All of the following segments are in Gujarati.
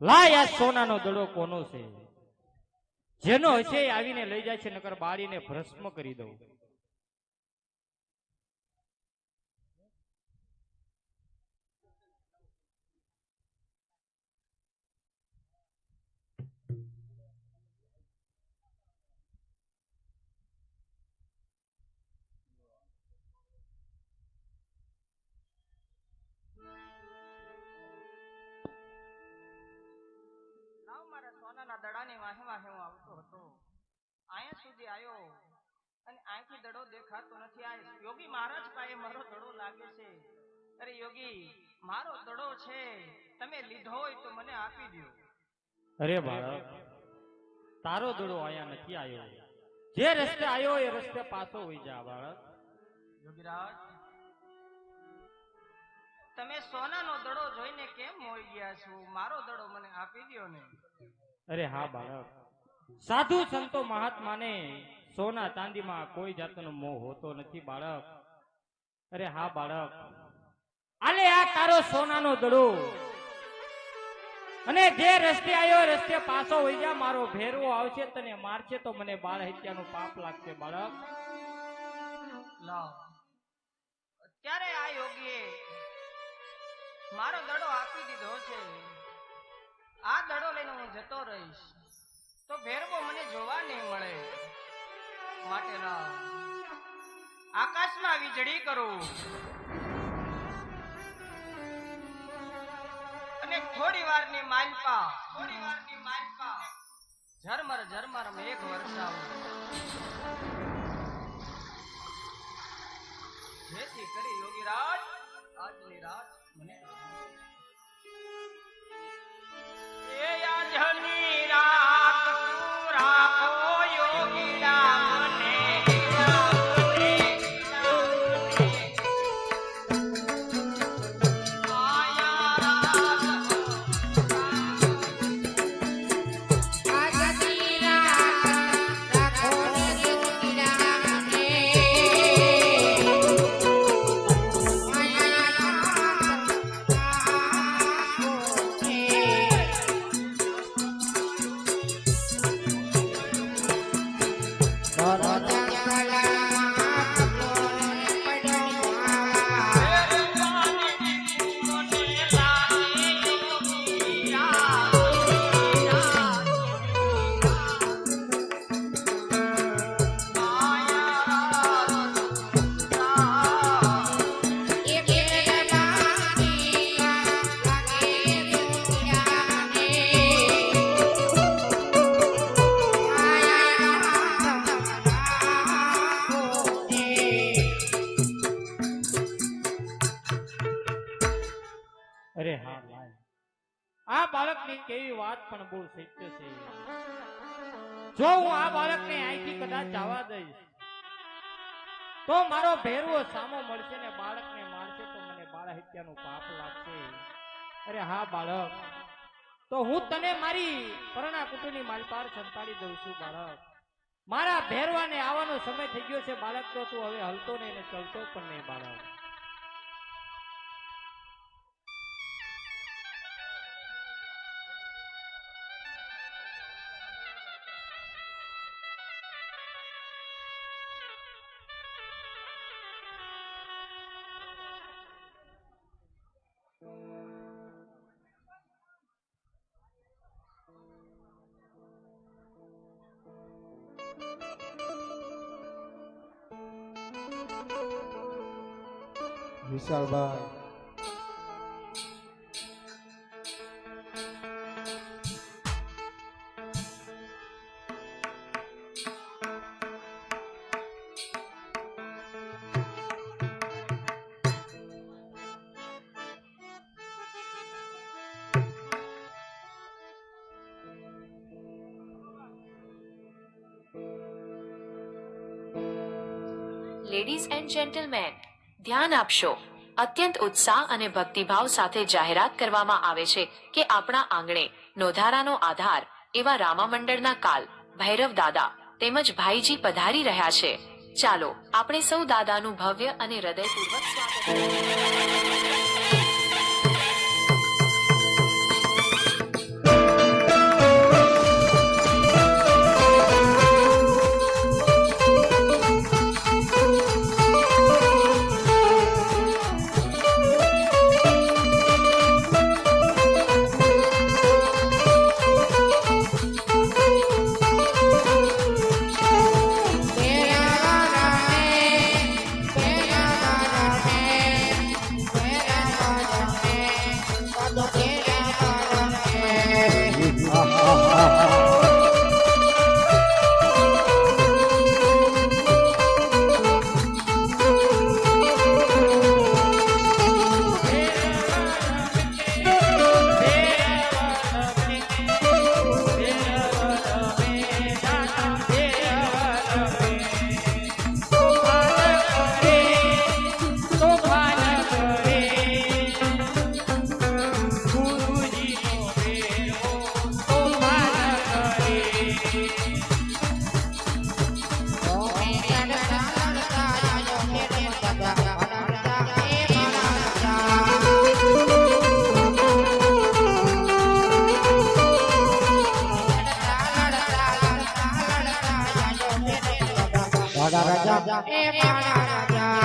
લાય આ સોનાનો દડો કોનો છે? જેનો હશે આવીને લઈ જાય છે, નકર બાળીને ભસ્મ કરી દઉં. સોનાના દડાની વાહે વાહે હું આવતો હતો, અહીંયા સુધી આવ્યો અને અહીંથી દડો દેખાતો નથી. આ યોગી મહારાજ પાસે મારો દડો લાગે છે. અરે યોગી, મારો દડો છે, તમે લીધો હોય તો મને આપી દો. અરે બાળક, તારો દડો અહીંયા નથી આવ્યો. જે રસ્તે આવ્યો એ રસ્તે પાછો હોઈ જા બાળક. યોગીરાજ, તમે સોનાનો દડો જોઈને કેમ મોઈ ગયા છો? મારો દડો મને આપી દો ને. અરે હા બાળક, સાધુ સંતો મહાત્માને સોના ચાંદીમાં કોઈ જાતનો મોહ હોતો નથી બાળક. અરે હા બાળક, આલે આ તારો સોનાનો દડો, અને જે રસ્તે આવ્યો રસ્તે પાછો હોઈ જા. મારો ભેરવો આવશે તને મારશે તો મને બાળ હત્યાનું પાપ લાગશે બાળક. લાવ, અત્યારે આ યોગીએ મારો દડો આપી દીધો છે. આ દડો લઈને હું જતો રહીશ તો ભેરવો મને જોવા નહીં મળે. માટે લાવ, આકાશમાં વીજળી કરું અને થોડી વારની માલપા ઝરમર ઝરમર મેઘ વરસાવું, જેથી કરી યોગીરાજ આજની રાત મને એ આજની રાત રાખો યોગીરા મને. અરે હા લાય, આ બાળકની કેવી વાત પણ બહુ સત્ય છે. જો હું આ બાળકને અહીંથી કદાચ જવા દઈશ તો મારો ભેરવો સામો મળશે ને બાળકને મારશે તો મને બાળ હત્યાનું પાપ લાગશે. અરે હા બાળક, તો હું તને મારી પરણા કુટુંબની માલપાર સંતાડી દઉં છું બાળક. મારા ભેરવાને આવવાનો સમય થઈ ગયો છે બાળક, તો તું હવે હલતો નહીં ને ચલતો પણ નહીં બાળક. વિશાલભાઈ, લેડીઝ એન્ડ જેન્ટલમેન, ધ્યાન આપશો. અત્યંત ઉત્સાહ અને ભક્તિભાવ સાથે જાહેરાત કરવામાં આવે છે કે આપણા આંગણે નોધારાનો આધાર એવા રામા મંડળના કાલ ભૈરવ દાદા તેમજ ભાઈજી પધારી રહ્યા છે. ચાલો આપણે સૌ દાદાનું ભવ્ય અને હૃદયપૂર્વક સ્વાગત કરીએ. રાજા એ મારા રાજા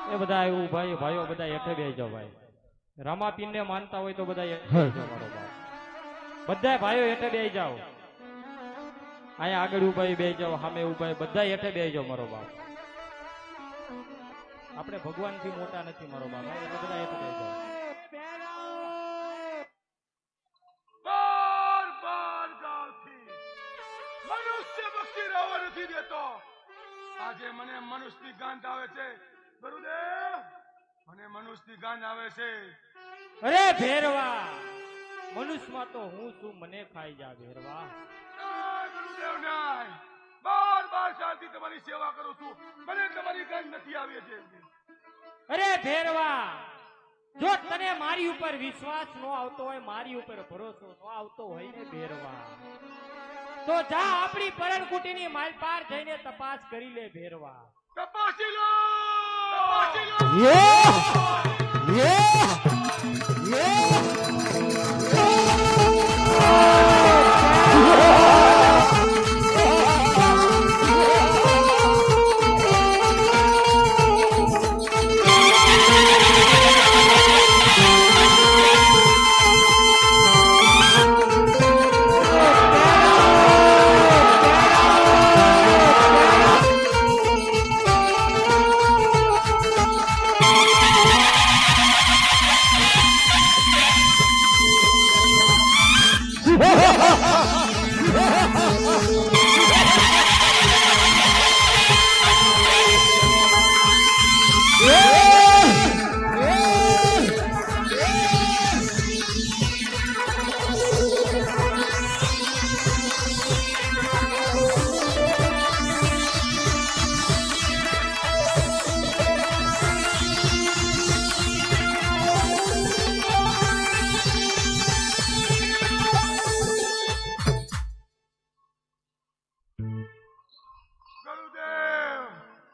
એ બધા એવું ભાઈ ભાઈઓ બધા હેઠે બેસી જાઓ ભાઈ રામાપીર ને માનતા હોય તો બધા હેઠે બેસી જાઓ મારો બાપ બધા ભાઈઓ હેઠે બેસી જાઓ અહીંયા આગળ ઉભા બેસી જાઓ સામે ઉભા બધા હેઠે બેસી જાઓ મારો બાપ આપણે ભગવાન થી મોટા નથી મારો બાપ એટલે બધા હેઠે બેસી જાઓ મનુષ્ય બક્ષી રહેવા નથી દેતો આજે મને મનુષ્યની ગાંઠ આવે છે ગુરુદેવ મને મનુષ્યની ગાંઠ આવે છે અરે ભેરવા મનુષ્યમાં તો હું છું મને ખાઈ જા ભેરવા ગુરુદેવ નાય બાર બાર શાંતિ તમારી સેવા કરું છું મને તમારી ગાંઠ નથી આવી છે અરે ભેરવા જો તને મારી ઉપર વિશ્વાસ ન આવતો હોય મારી ઉપર ભરોસો ન આવતો હોય ને ભેરવા તો જા આપણી પરણકુટીની માલ પાર જઈને તપાસ કરી લે ભેરવા તપાસી લો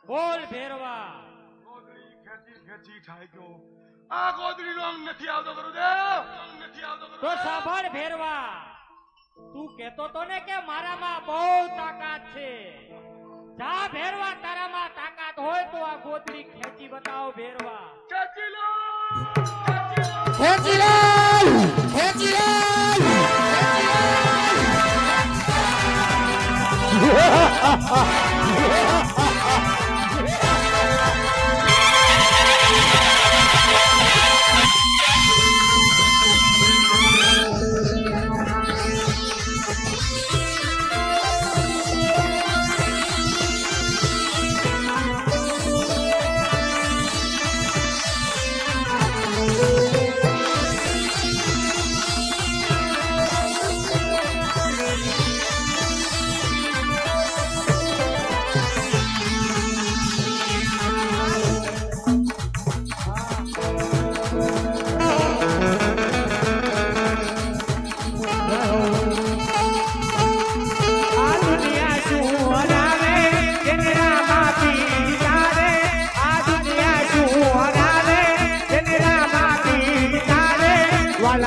બોલ ભેરવા. ગોદડી ખેંચી ખેંચી થાય ગયો. આ ગોદડી નો અંગ નથી આવતો ગુરુદેવ, અંગ નથી આવતો તો ગુરુદેવ. સાંભળ ભેરવા, તું કેતો તો ને કે મારામાં બહુ તાકાત છે. જા ભેરવા, તારામાં તાકાત હોય તો આ ગોદડી ખેંચી બતાવો ભેરવા. ખેંચી લો, ખેંચી લે ખેંચી લે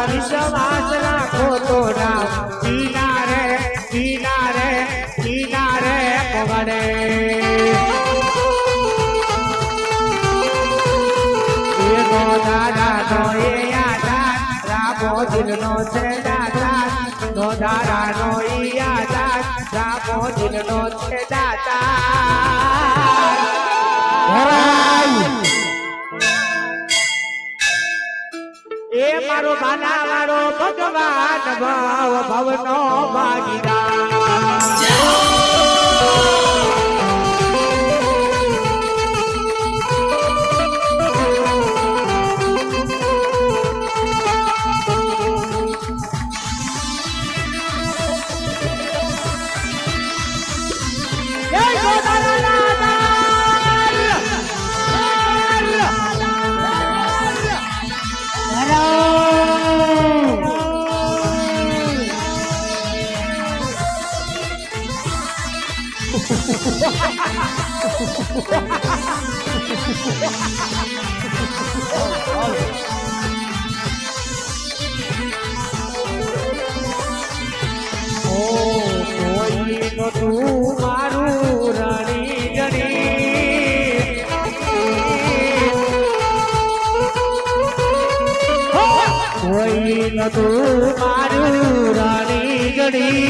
વિશ્વાસ રાખો તો રામ કિનારે કિનારે કિનારે પગડે એનો દાદાનો એ આધાર રામો દિલનો છે દાદા નો દાદાનો એ આધાર રામો દિલનો છે દાદા એ મારો બાલા વાળો ભગવાન ભાવ ભવનો કોઈ તો તું મારું રાણી જણી કોઈ તો તું મારું રાણી જણી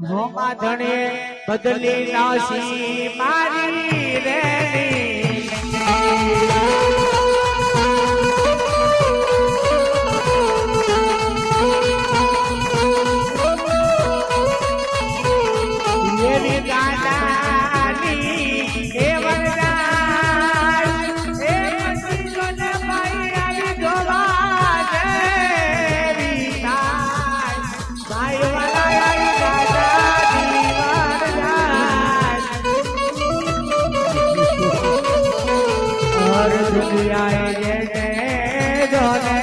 રોમા ધણે બદલી નાસી મારી રેની એવી ગાડાની એ વરદાન એ પતિઓને પાઈ જોવા જેવી થાય ભાઈ વાલા આવી ગાડાની વરદાન હર દુનિયાએ જેને જોને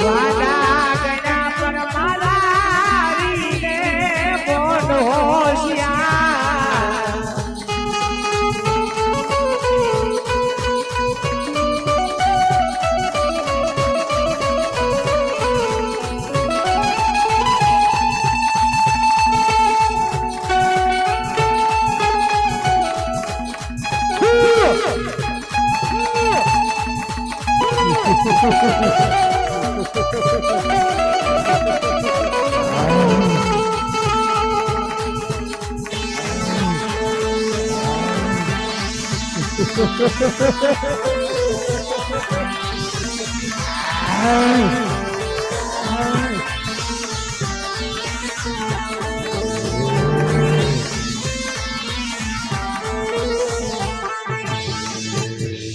વાડા ગણા પર મારારીને બોલ હોશિયાર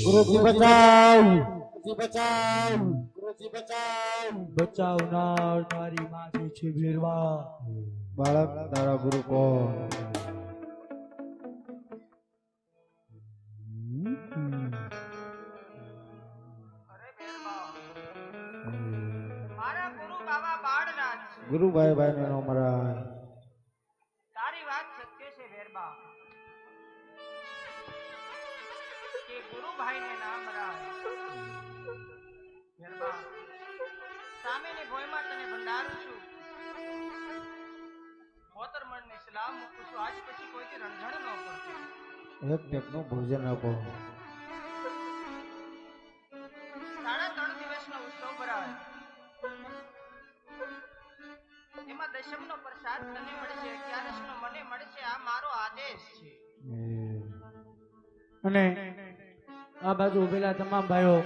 ગુરુજી બચાવ ગુરુજી બચાવ બચાવનાર તારી માથે છે ભેરવા બાળક તારા ગુરુ કોણ અરે બેરબા ગુરુભાઈ ભાઈ નો મરાય. તારી વાત સત્ય છે વેરબા કે ગુરુભાઈને નામ રાય વેરબા સામેની ભોયમાં તને ભંડારું છું મોતરમણની સલામ મૂકું છું આજ પછી કોઈથી રણઝણ ન કરતી એક ટેકનું ભોજન આપો. 3.5 દિવસનો ઉત્સવ ભરાય એમાં દશમનો પ્રસાદ તને મળશે 11નો મને મળશે આ મારો આદેશ છે અને આ બાજુ ઉભેલા તમામ ભાઈઓ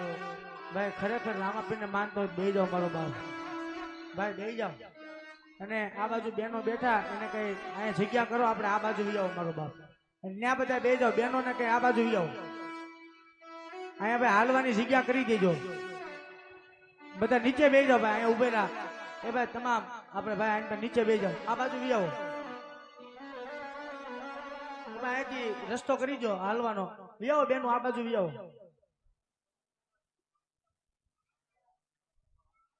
ભાઈ ખરેખર રામાપીરને માનતો હોય બેહી જાઓ મારો બાપ ભાઈ બેહી જાઓ અને આ બાજુ બેનો બેઠા એને કઈ અહીંયા જગ્યા કરો આપણે આ બાજુ વી આવો મારો બાપ અને ત્યાં બધા બેહી જાઓ બેનો ને કઈ આ બાજુ વી આવો અહીંયા ભાઈ હાલવાની જગ્યા કરી દેજો બધા નીચે બેહી જાઓ ભાઈ અહીંયા ઉભેલા એ ભાઈ તમામ આપણે ભાઈ અહીં નીચે બેહી જાઓ આ બાજુ વી આવો અહીંથી રસ્તો કરી દો હાલવાનો વી આવો બેનો આ બાજુ વી આવો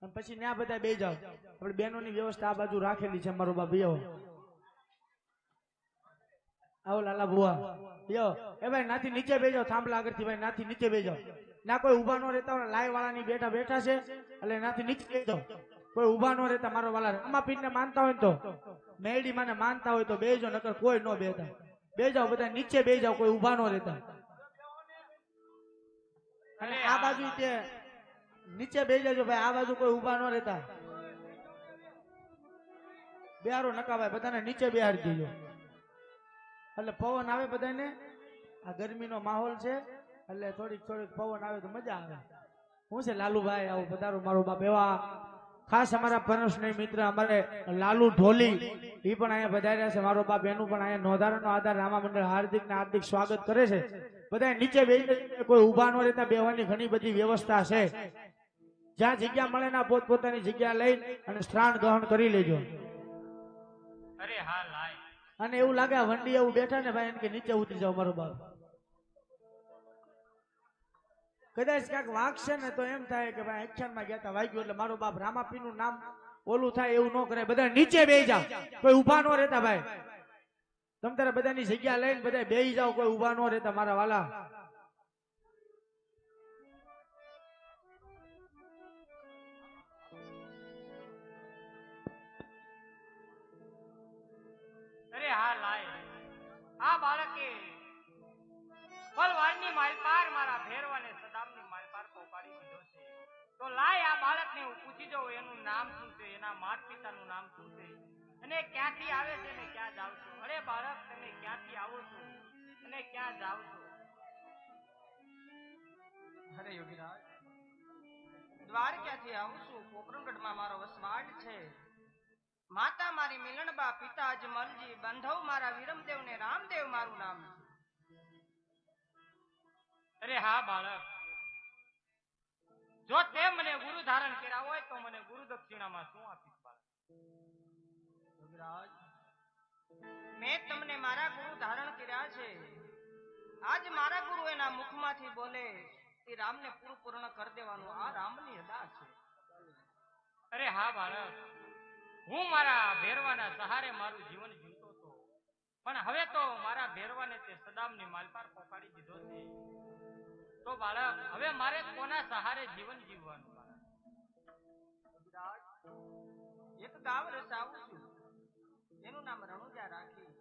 પછી ત્યાં બધા બે જાઓ આપણે બહેનોની વ્યવસ્થા આ બાજુ રાખેલી છે મારો બાપ યો આવો લાલા બુઆ યો એ ભાઈ નાથી નીચે બે જાઓ થાંભલા આગળથી ભાઈ નાથી નીચે બે જાઓ ના કોઈ ઊભા ન રહેતા હોય લાય વાળાની બેઠા છે એટલે નાથી નીચે બે જાઓ કોઈ ઊભા ન રહેતા મારો વાલા રામાપીરને માનતા હોય તો મેરડી માને માનતા હોય તો બેજો નકર કોઈ ન બેતા બે જાઓ બધા નીચે બે જાઓ કોઈ ઊભા ન રહેતા અને આ બાજુ તે નીચે બેસી જજો ભાઈ આ બાજુ કોઈ ઊભા ન રહેતા બેહારો નકા ભાઈ બધાને નીચે બેહાડી દેજો એટલે પવન આવે બધાને આ ગરમીનો માહોલ છે એટલે થોડીક પવન આવે તો મજા આવે હું છે લાલુભાઈ આવું પધારો મારો બાપ એવા ખાસ અમારા પરમસ્નેહી મિત્ર અમારે લાલુ ઢોલી એ પણ અહીંયા પધાર્યા છે મારો બાપ એનું પણ અહીંયા નોંધારાનો આધાર રામા મંડળ હાર્દિક ને હાર્દિક સ્વાગત કરે છે બધા નીચે બેસી કોઈ ઊભા ન રહેતા બેહવાની ઘણી બધી વ્યવસ્થા છે જ્યાં જગ્યા મળે ના પોતપોતાની જગ્યા લઈ અને સ્નાન ગ્રહણ કરી લેજો અરે હા લાય અને એવું લાગે વંડી એવું બેઠા ને ભાઈ કે નીચે ઉતરી જાવ મારો બાપ કદાચ ક્યાંક વાગશે ને તો એમ થાય કે ભાઈ એક્શન માં ગયા વાગ્યું એટલે મારો બાપ રામાપીર નું નામ ઓલું થાય એવું ન કરે બધા નીચે બેસી જાવ કોઈ ઊભા ન રહેતા ભાઈ તમ તારે બધાની જગ્યા લઈને બધા બેસી જાવ કોઈ ઊભા ન રહેતા મારા વાલા હા લાય આ બાળકે ફલવારની માલપાર મારા ભેરવાને સદામની માલપાર પોકાડી દીધો છે તો લાય આ બાળકને હું પૂછી જાઉં એનું નામ શું છે એના માતા પિતાનું નામ શું છે અને ક્યાંથી આવે છે ને ક્યાં જાવ છો અરે બાળક તમે ક્યાંથી આવો છો અને ક્યાં જાવ છો અરે યોગીરાજ દ્વારકાથી આવું છું પોકરણગઢમાં મારો વસવાટ છે માતા મારી મિલણબા પિતા અજમલજી બંધવ મારા વિરમદેવ ને રામદેવ મારું નામ અરે હા બાળક જો તે મને ગુરુ ધારણ કર્યા હોય તો મને ગુરુ દક્ષિણામાં શું આપીશ બાળક મેં તમને મારા ગુરુ ધારણ કર્યા છે આજ મારા ગુરુ એના મુખમાંથી બોલે તે રામને પૂરું કરી દેવાનું આ રામની અદા છે અરે હા બાળક હું મારા ભેરવાના સહારે મારું જીવન જીવતો હતો પણ હવે તો મારા ભેરવાને તે સદામની માલપાર પોકાડી દીધો છે તો બાળક હવે મારે કોના સહારે જીવન જીવવાનું બાળક એક ગાવ રસાવું છું એનું નામ રણુજા રાખી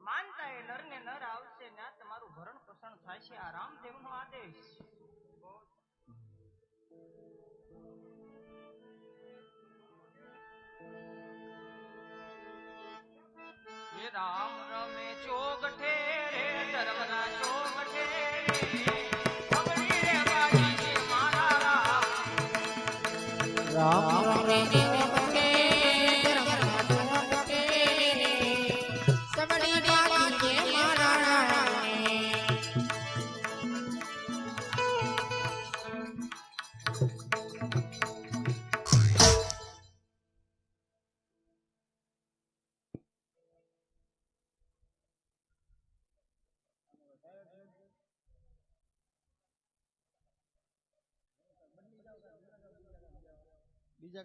માનતા એ નર ને નર આવશે ને તમારું ભરણ પોષણ થાય છે આ રામદેવનો આદેશ રામ રમે ચોગઠે રે ધર્મના ચોગઠે રામ બીજા